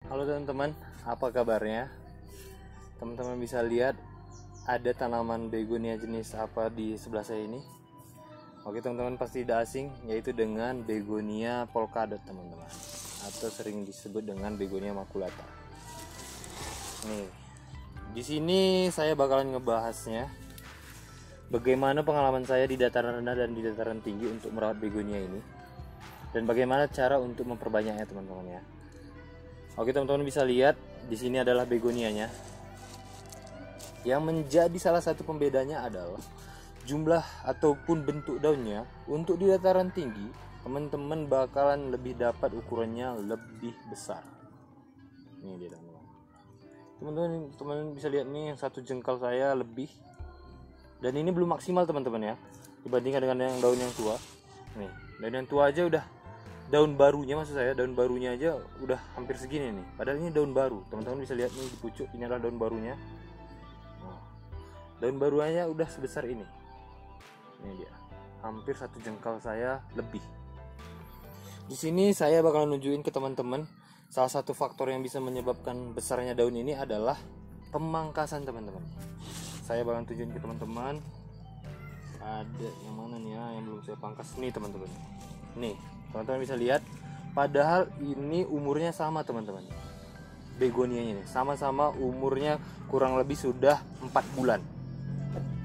Halo teman-teman, apa kabarnya? Teman-teman bisa lihat ada tanaman begonia jenis apa di sebelah saya ini? Oke teman-teman, pasti tidak asing, yaitu dengan begonia polkadot teman-teman, atau sering disebut dengan begonia maculata. Nih, di sini saya bakalan ngebahasnya bagaimana pengalaman saya di dataran rendah dan di dataran tinggi untuk merawat begonia ini, dan bagaimana cara untuk memperbanyaknya teman-teman ya. Oke teman-teman bisa lihat di sini adalah begonianya. Yang menjadi salah satu pembedanya adalah jumlah ataupun bentuk daunnya. Untuk di dataran tinggi, teman-teman bakalan lebih dapat ukurannya lebih besar. Ini dia teman-teman. Teman-teman bisa lihat nih, yang satu jengkal saya lebih. Dan ini belum maksimal teman-teman ya, dibandingkan dengan yang daun yang tua. Nih, daun yang tua aja udah, daun barunya maksud saya, daun barunya aja udah hampir segini nih. Padahal ini daun baru. Teman-teman bisa lihat nih di pucuk, ini adalah daun barunya. Nah, daun barunya udah sebesar ini. Ini dia, hampir satu jengkal saya lebih. Di sini saya bakalan nunjukin ke teman-teman salah satu faktor yang bisa menyebabkan besarnya daun ini adalah pemangkasan teman-teman. Saya bakalan tunjukin ke teman-teman. Ada yang mana nih ya yang belum saya pangkas nih teman-teman. Nih, teman-teman bisa lihat, padahal ini umurnya sama teman-teman. Begonianya ini sama-sama umurnya kurang lebih sudah 4 bulan.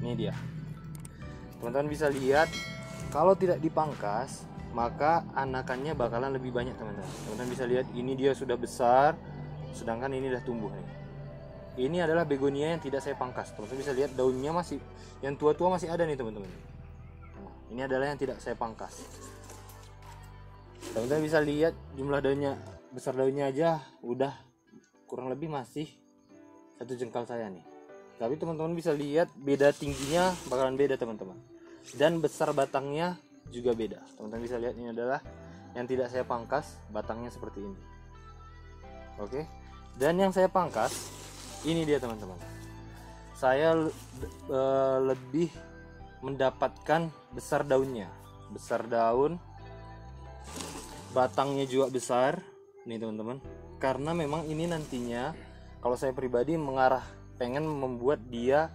Ini dia. Teman-teman bisa lihat, kalau tidak dipangkas maka anakannya bakalan lebih banyak teman-teman. Teman-teman bisa lihat, ini dia sudah besar, sedangkan ini udah tumbuh nih. Ini adalah begonia yang tidak saya pangkas. Teman-teman bisa lihat daunnya masih, yang tua-tua masih ada nih teman-teman. Nah, ini adalah yang tidak saya pangkas. Teman-teman bisa lihat jumlah daunnya, besar daunnya aja udah kurang lebih masih satu jengkal saya nih. Tapi teman-teman bisa lihat beda tingginya bakalan beda teman-teman, dan besar batangnya juga beda. Teman-teman bisa lihat, ini adalah yang tidak saya pangkas, batangnya seperti ini. Oke, dan yang saya pangkas ini dia teman-teman. Saya lebih mendapatkan besar daunnya, besar daun, batangnya juga besar nih teman-teman, karena memang ini nantinya kalau saya pribadi pengen membuat dia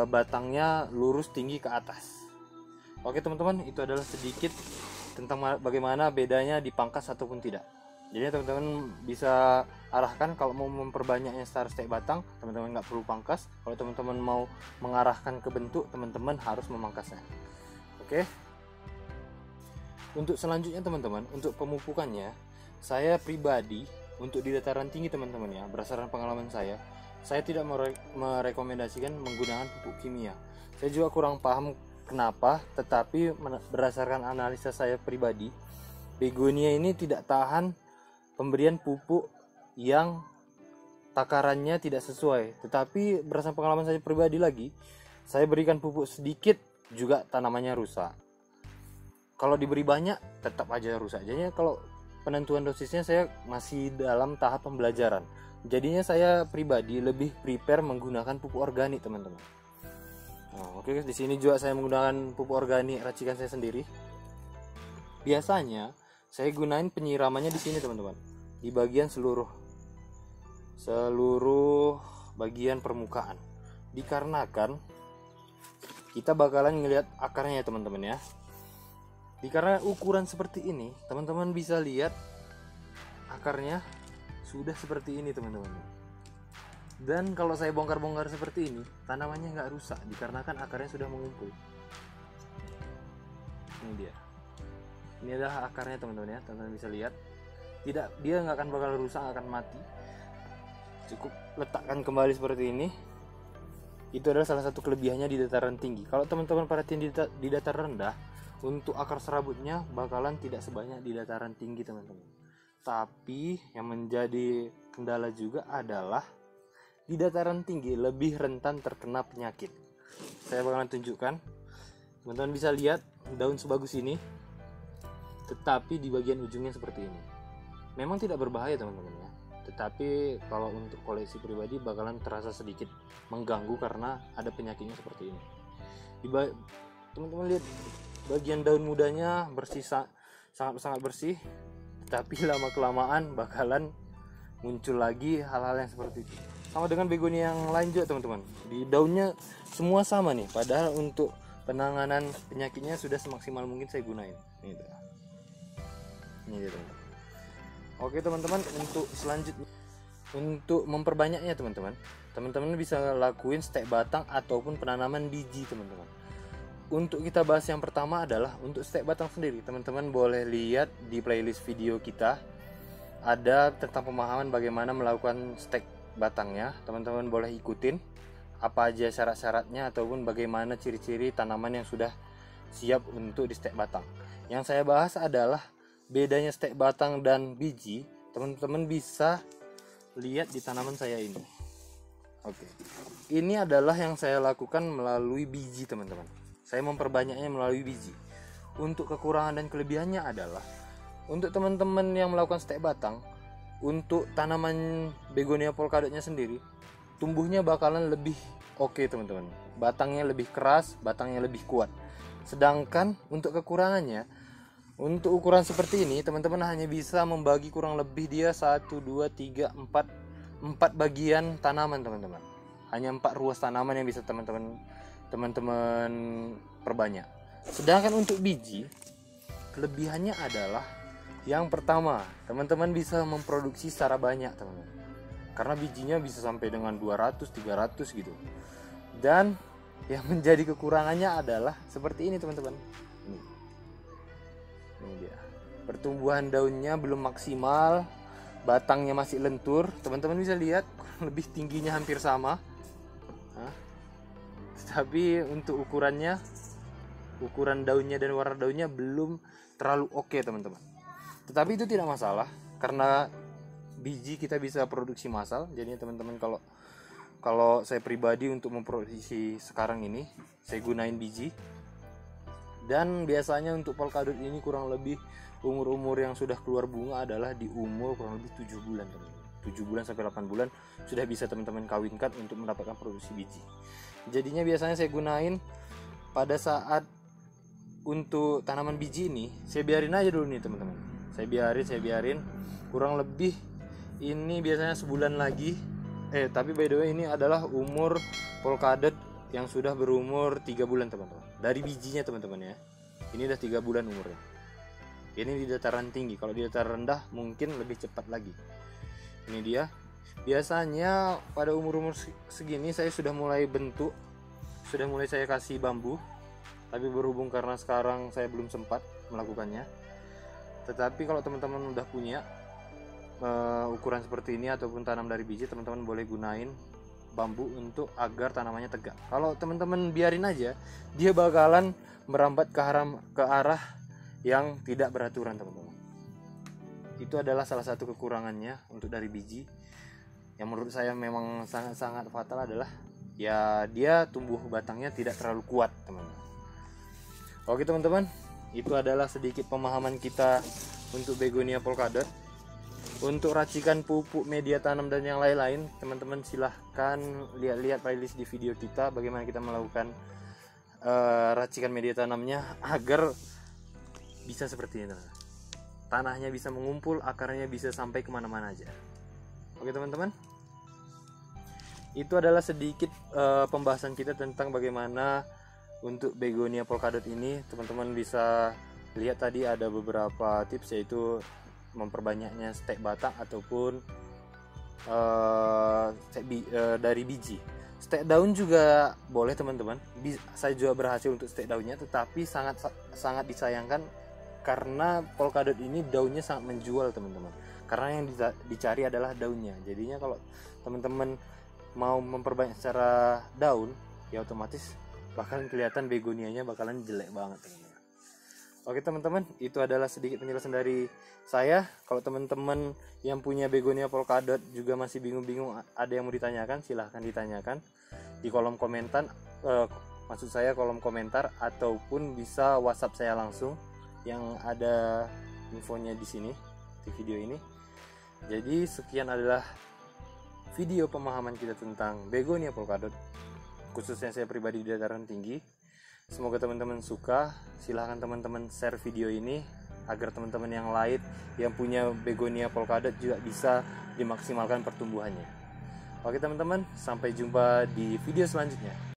batangnya lurus tinggi ke atas. Oke teman-teman, itu adalah sedikit tentang bagaimana bedanya dipangkas ataupun tidak. Jadi teman-teman bisa arahkan kalau mau memperbanyaknya star stek batang, teman-teman nggak perlu pangkas. Kalau teman-teman mau mengarahkan ke bentuk, teman-teman harus memangkasnya. Oke. Untuk selanjutnya teman-teman, untuk pemupukannya, saya pribadi untuk di dataran tinggi teman-teman ya, berdasarkan pengalaman saya tidak merekomendasikan menggunakan pupuk kimia. Saya juga kurang paham kenapa, tetapi berdasarkan analisa saya pribadi, begonia ini tidak tahan pemberian pupuk yang takarannya tidak sesuai. Tetapi berdasarkan pengalaman saya pribadi lagi, saya berikan pupuk sedikit juga tanamannya rusak. Kalau diberi banyak tetap aja rusak. Jadinya kalau penentuan dosisnya saya masih dalam tahap pembelajaran. Jadinya saya pribadi lebih prepare menggunakan pupuk organik teman-teman. Nah, oke, di sini juga saya menggunakan pupuk organik racikan saya sendiri. Biasanya saya gunain penyiramannya di sini teman-teman, di bagian seluruh bagian permukaan. Dikarenakan kita bakalan ngelihat akarnya ya teman-teman ya. Karena ukuran seperti ini, teman-teman bisa lihat akarnya sudah seperti ini teman-teman. Dan kalau saya bongkar-bongkar seperti ini, tanamannya nggak rusak dikarenakan akarnya sudah mengumpul. Ini dia. Ini adalah akarnya teman-teman ya, teman-teman bisa lihat. Dia nggak akan bakal rusak, akan mati. Cukup letakkan kembali seperti ini. Itu adalah salah satu kelebihannya di dataran tinggi. Kalau teman-teman perhatiin di dataran rendah, untuk akar serabutnya bakalan tidak sebanyak di dataran tinggi teman-teman. Tapi yang menjadi kendala juga adalah di dataran tinggi lebih rentan terkena penyakit. Saya bakalan tunjukkan. Teman-teman bisa lihat daun sebagus ini, tetapi di bagian ujungnya seperti ini. Memang tidak berbahaya teman-teman ya, tetapi kalau untuk koleksi pribadi bakalan terasa sedikit mengganggu karena ada penyakitnya seperti ini. Teman-teman lihat bagian daun mudanya bersih, sangat bersih, tapi lama kelamaan bakalan muncul lagi hal-hal yang seperti itu. Sama dengan begonia yang lain juga teman-teman, di daunnya semua sama nih, padahal untuk penanganan penyakitnya sudah semaksimal mungkin saya gunain. Ini dia teman-teman. Oke teman-teman, untuk selanjutnya, untuk memperbanyaknya teman-teman bisa lakuin stek batang ataupun penanaman biji teman-teman. Untuk kita bahas yang pertama adalah untuk stek batang sendiri. Teman-teman boleh lihat di playlist video kita, ada tentang pemahaman bagaimana melakukan stek batangnya. Teman-teman boleh ikutin apa aja syarat-syaratnya ataupun bagaimana ciri-ciri tanaman yang sudah siap untuk di stek batang. Yang saya bahas adalah bedanya stek batang dan biji. Teman-teman bisa lihat di tanaman saya ini. Oke. Ini adalah yang saya lakukan melalui biji teman-teman. Saya memperbanyaknya melalui biji. Untuk kekurangan dan kelebihannya adalah, untuk teman-teman yang melakukan stek batang, untuk tanaman begonia polkadotnya sendiri, tumbuhnya bakalan lebih oke teman-teman. Batangnya lebih keras, batangnya lebih kuat. Sedangkan untuk kekurangannya, untuk ukuran seperti ini teman-teman hanya bisa membagi kurang lebih dia 1, 2, 3, 4 bagian tanaman teman-teman. Hanya 4 ruas tanaman yang bisa teman-teman perbanyak. Sedangkan untuk biji, kelebihannya adalah yang pertama, teman-teman bisa memproduksi secara banyak teman-teman. Karena bijinya bisa sampai dengan 200, 300 gitu. Dan yang menjadi kekurangannya adalah seperti ini teman-teman. Ini dia. Pertumbuhan daunnya belum maksimal, batangnya masih lentur. Teman-teman bisa lihat lebih tingginya hampir sama. Tapi untuk ukuran daunnya dan warna daunnya belum terlalu oke teman-teman. Tetapi itu tidak masalah, karena biji kita bisa produksi massal. Jadi teman-teman, kalau saya pribadi untuk memproduksi sekarang ini, saya gunain biji. Dan biasanya untuk polkadot ini kurang lebih umur yang sudah keluar bunga adalah di umur kurang lebih 7 bulan teman-teman. 7 bulan sampai 8 bulan sudah bisa teman-teman kawinkan untuk mendapatkan produksi biji. Jadinya biasanya saya gunain pada saat untuk tanaman biji ini, saya biarin aja dulu nih teman-teman. Saya biarin kurang lebih ini biasanya sebulan lagi. Tapi by the way ini adalah umur polkadot yang sudah berumur 3 bulan teman-teman. Dari bijinya teman-teman ya. Ini udah 3 bulan umurnya. Ini di dataran tinggi. Kalau di dataran rendah mungkin lebih cepat lagi. Ini dia. Biasanya pada umur segini saya sudah mulai bentuk, sudah mulai saya kasih bambu. Tapi berhubung karena sekarang saya belum sempat melakukannya. Tetapi kalau teman-teman udah punya ukuran seperti ini ataupun tanam dari biji, teman-teman boleh gunain bambu untuk agar tanamannya tegak. Kalau teman-teman biarin aja, dia bakalan merambat ke arah yang tidak beraturan teman-teman. Itu adalah salah satu kekurangannya untuk dari biji. Yang menurut saya memang sangat-sangat fatal adalah ya dia tumbuh batangnya tidak terlalu kuat teman-teman. Oke teman-teman, itu adalah sedikit pemahaman kita untuk begonia polkadot. Untuk racikan pupuk, media tanam dan yang lain-lain, teman-teman silahkan lihat playlist di video kita bagaimana kita melakukan racikan media tanamnya agar bisa seperti ini. Tanahnya bisa mengumpul, akarnya bisa sampai kemana-mana aja. Oke teman-teman, itu adalah sedikit pembahasan kita tentang bagaimana untuk begonia polkadot ini. Teman-teman bisa lihat tadi ada beberapa tips, yaitu memperbanyaknya stek batang ataupun dari biji. Stek daun juga boleh teman-teman. Saya juga berhasil untuk stek daunnya, tetapi sangat disayangkan karena polkadot ini daunnya sangat menjual teman-teman. Karena yang dicari adalah daunnya. Jadinya kalau teman-teman mau memperbanyak secara daun, ya otomatis bakalan kelihatan begonianya bakalan jelek banget teman-teman. Oke teman-teman, itu adalah sedikit penjelasan dari saya. Kalau teman-teman yang punya begonia polkadot juga masih bingung-bingung, ada yang mau ditanyakan, silahkan ditanyakan di kolom komentar. Maksud saya kolom komentar, ataupun bisa WhatsApp saya langsung yang ada infonya di sini di video ini. Jadi sekian adalah video pemahaman kita tentang begonia polkadot, khususnya saya pribadi di dataran tinggi. Semoga teman-teman suka. Silahkan teman-teman share video ini agar teman-teman yang lain yang punya begonia polkadot juga bisa dimaksimalkan pertumbuhannya. Oke teman-teman, sampai jumpa di video selanjutnya.